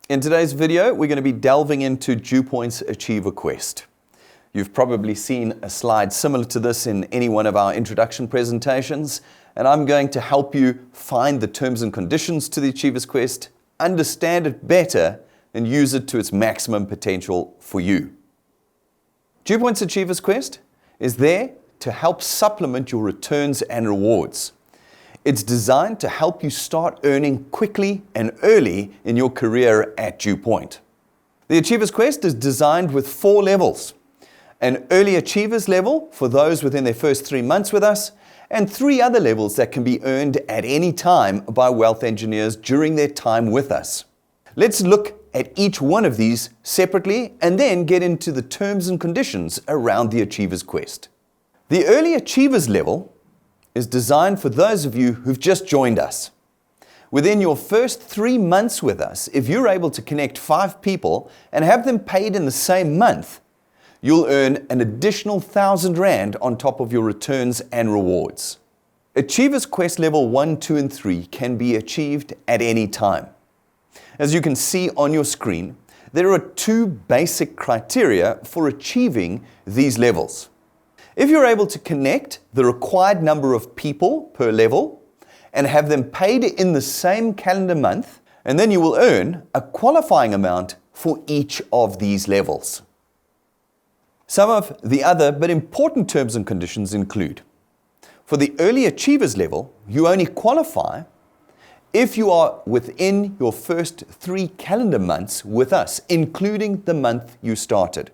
In today's video, we're going to be delving into DuePoint's Achiever Quest. You've probably seen a slide similar to this in any one of our introduction presentations, and I'm going to help you find the terms and conditions to the Achiever's Quest, understand it better, and use it to its maximum potential for you. DuePoint's Achiever's Quest is there to help supplement your returns and rewards. It's designed to help you start earning quickly and early in your career at DuePoint. The Achiever's Quest is designed with 4 levels. An early achievers level for those within their first 3 months with us, and 3 other levels that can be earned at any time by wealth engineers during their time with us. Let's look at each one of these separately and then get into the terms and conditions around the Achiever's Quest. The early achievers level is designed for those of you who've just joined us. Within your first 3 months with us, if you're able to connect 5 people and have them paid in the same month, you'll earn an additional 1,000 Rand on top of your returns and rewards. Achiever's Quest level 1, 2, and 3 can be achieved at any time. As you can see on your screen, there are 2 basic criteria for achieving these levels. If you're able to connect the required number of people per level and have them paid in the same calendar month, and then you will earn a qualifying amount for each of these levels. Some of the other but important terms and conditions include: for the early achievers level, you only qualify if you are within your first 3 calendar months with us, including the month you started.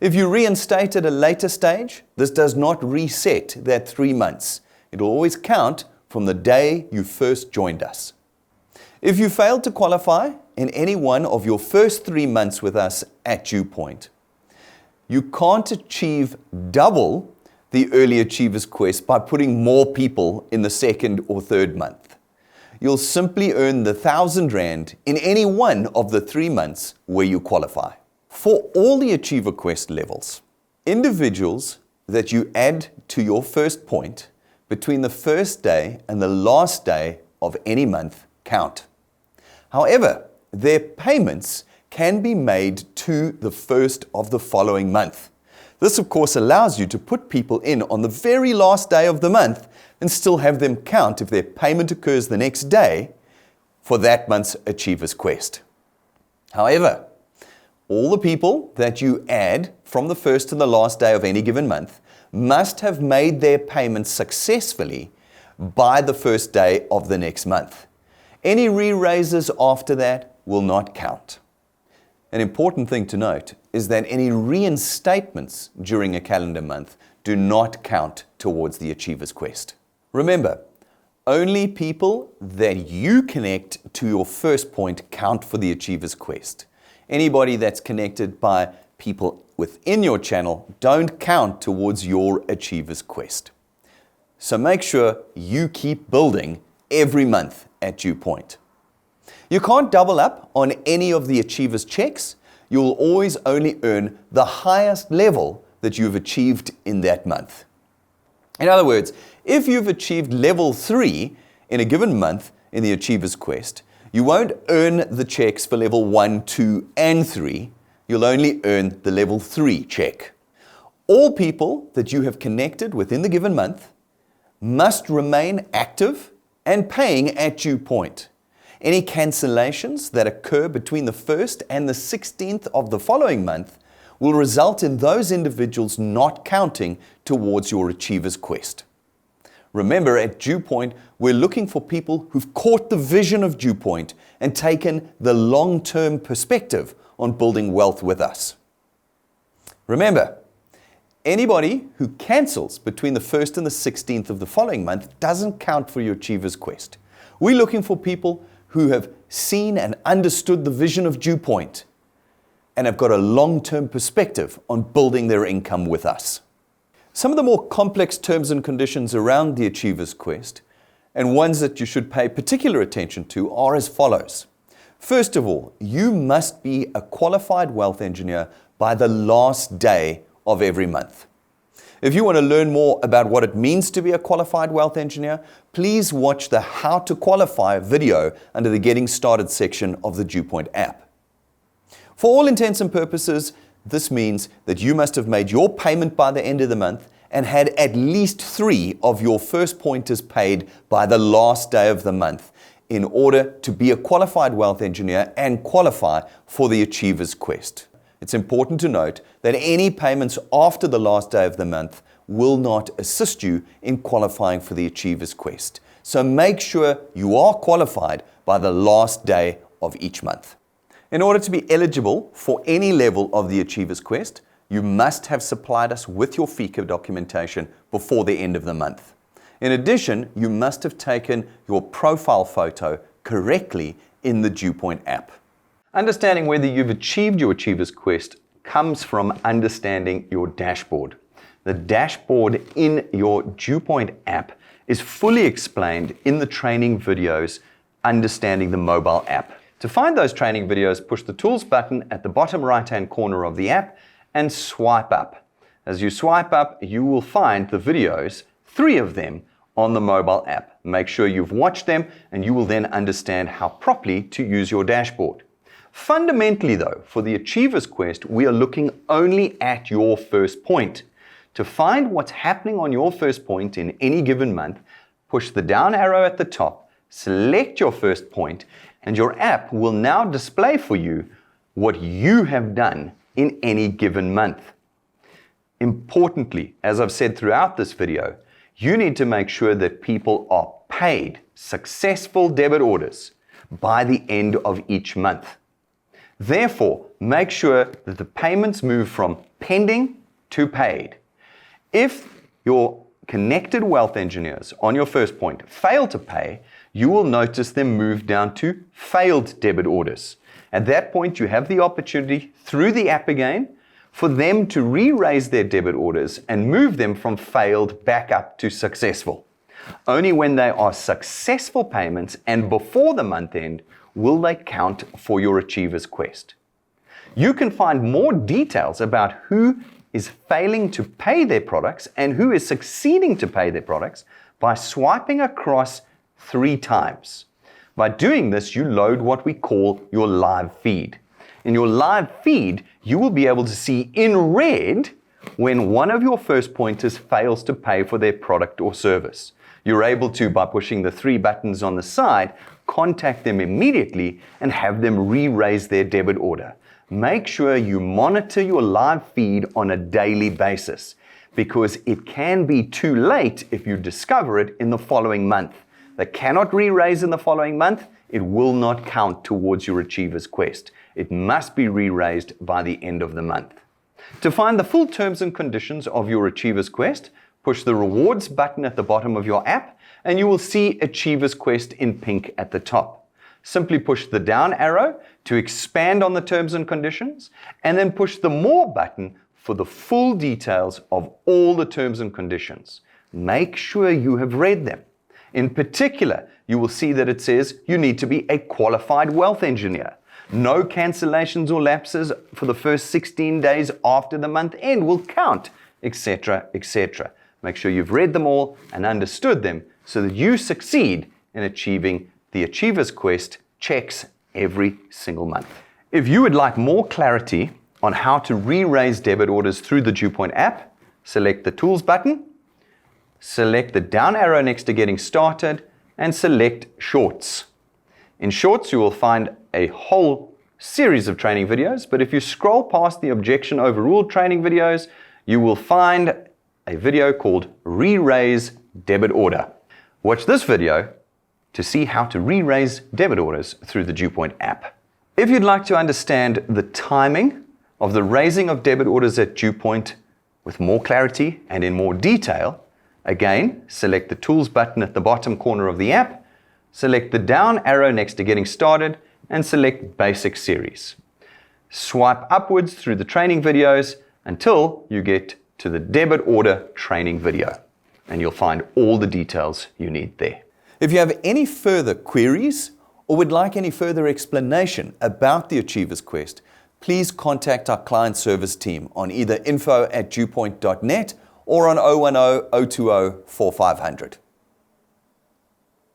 If you reinstate at a later stage, this does not reset that 3 months. It will always count from the day you first joined us. If you failed to qualify in any one of your first 3 months with us at DuePoint, you can't achieve double the Early Achievers Quest by putting more people in the second or third month. You'll simply earn the 1,000 Rand in any one of the 3 months where you qualify. For all the Achiever Quest levels, individuals that you add to your first point between the first day and the last day of any month count. However, their payments can be made to the first of the following month. This, of course, allows you to put people in on the very last day of the month and still have them count if their payment occurs the next day for that month's Achiever's Quest. However, all the people that you add from the first to the last day of any given month must have made their payments successfully by the first day of the next month. Any re-raises after that will not count. An important thing to note is that any reinstatements during a calendar month do not count towards the Achiever's Quest. Remember, only people that you connect to your first point count for the Achiever's Quest. Anybody that's connected by people within your channel don't count towards your Achiever's Quest. So make sure you keep building every month at DuePoint. You can't double up on any of the Achiever's checks. You'll always only earn the highest level that you've achieved in that month. In other words, if you've achieved level 3 in a given month in the Achiever's Quest, you won't earn the checks for level 1, 2, and 3. You'll only earn the level 3 check. All people that you have connected within the given month must remain active and paying at DuePoint. Any cancellations that occur between the 1st and the 16th of the following month will result in those individuals not counting towards your Achiever's Quest. Remember, at DuePoint, we're looking for people who've caught the vision of DuePoint and taken the long-term perspective on building wealth with us. Remember, anybody who cancels between the 1st and the 16th of the following month doesn't count for your Achiever's Quest. We're looking for people who have seen and understood the vision of DuePoint and have got a long-term perspective on building their income with us. Some of the more complex terms and conditions around the Achiever's Quest, and ones that you should pay particular attention to, are as follows. First of all, you must be a qualified wealth engineer by the last day of every month. If you want to learn more about what it means to be a qualified wealth engineer, please watch the How to Qualify video under the Getting Started section of the DuePoint app. For all intents and purposes, this means that you must have made your payment by the end of the month and had at least 3 of your first pointers paid by the last day of the month in order to be a qualified wealth engineer and qualify for the Achiever's Quest. It's important to note that any payments after the last day of the month will not assist you in qualifying for the Achiever's Quest. So make sure you are qualified by the last day of each month. In order to be eligible for any level of the Achiever's Quest, you must have supplied us with your FICA documentation before the end of the month. In addition, you must have taken your profile photo correctly in the DuePoint app. Understanding whether you've achieved your Achiever's Quest comes from understanding your dashboard. The dashboard in your DuePoint app is fully explained in the training videos, Understanding the Mobile app. To find those training videos, push the Tools button at the bottom right-hand corner of the app and swipe up. As you swipe up, you will find the videos, 3 of them, on the mobile app. Make sure you've watched them and you will then understand how properly to use your dashboard. Fundamentally though, for the Achiever's Quest, we are looking only at your first point. To find what's happening on your first point in any given month, push the down arrow at the top, select your first point, and your app will now display for you what you have done in any given month. Importantly, as I've said throughout this video, you need to make sure that people are paid successful debit orders by the end of each month. Therefore, make sure that the payments move from pending to paid. If your connected wealth engineers on your first point fail to pay, you will notice them move down to failed debit orders. At that point, you have the opportunity through the app again for them to re-raise their debit orders and move them from failed back up to successful. Only when they are successful payments and before the month end will they count for your Achiever's Quest. You can find more details about who is failing to pay their products and who is succeeding to pay their products by swiping across 3 times. By doing this, you load what we call your live feed. In your live feed, you will be able to see in red when one of your first pointers fails to pay for their product or service. You're able to, by pushing the 3 buttons on the side, contact them immediately and have them re-raise their debit order. Make sure you monitor your live feed on a daily basis because it can be too late if you discover it in the following month. They cannot re-raise in the following month. It will not count towards your Achiever's Quest. It must be re-raised by the end of the month. To find the full terms and conditions of your Achiever's Quest, push the Rewards button at the bottom of your app and you will see Achiever's Quest in pink at the top. Simply push the down arrow to expand on the terms and conditions and then push the More button for the full details of all the terms and conditions. Make sure you have read them. In particular, you will see that it says you need to be a qualified wealth engineer. No cancellations or lapses for the first 16 days after the month end will count, etc., etc. Make sure you've read them all and understood them so that you succeed in achieving the Achiever's Quest checks every single month. If you would like more clarity on how to re-raise debit orders through the DuePoint app, select the Tools button, select the down arrow next to Getting Started, and select Shorts. In Shorts, you will find a whole series of training videos, but if you scroll past the Objection Overruled training videos, you will find a video called Re-Raise Debit Order. Watch this video to see how to re-raise debit orders through the DuePoint app. If you'd like to understand the timing of the raising of debit orders at DuePoint with more clarity and in more detail, again, select the Tools button at the bottom corner of the app, select the down arrow next to Getting Started, and select Basic Series. Swipe upwards through the training videos until you get to the debit order training video, and you'll find all the details you need there. If you have any further queries or would like any further explanation about the Achiever's Quest, please contact our client service team on either info@dewpoint.net or on 010 020 4500.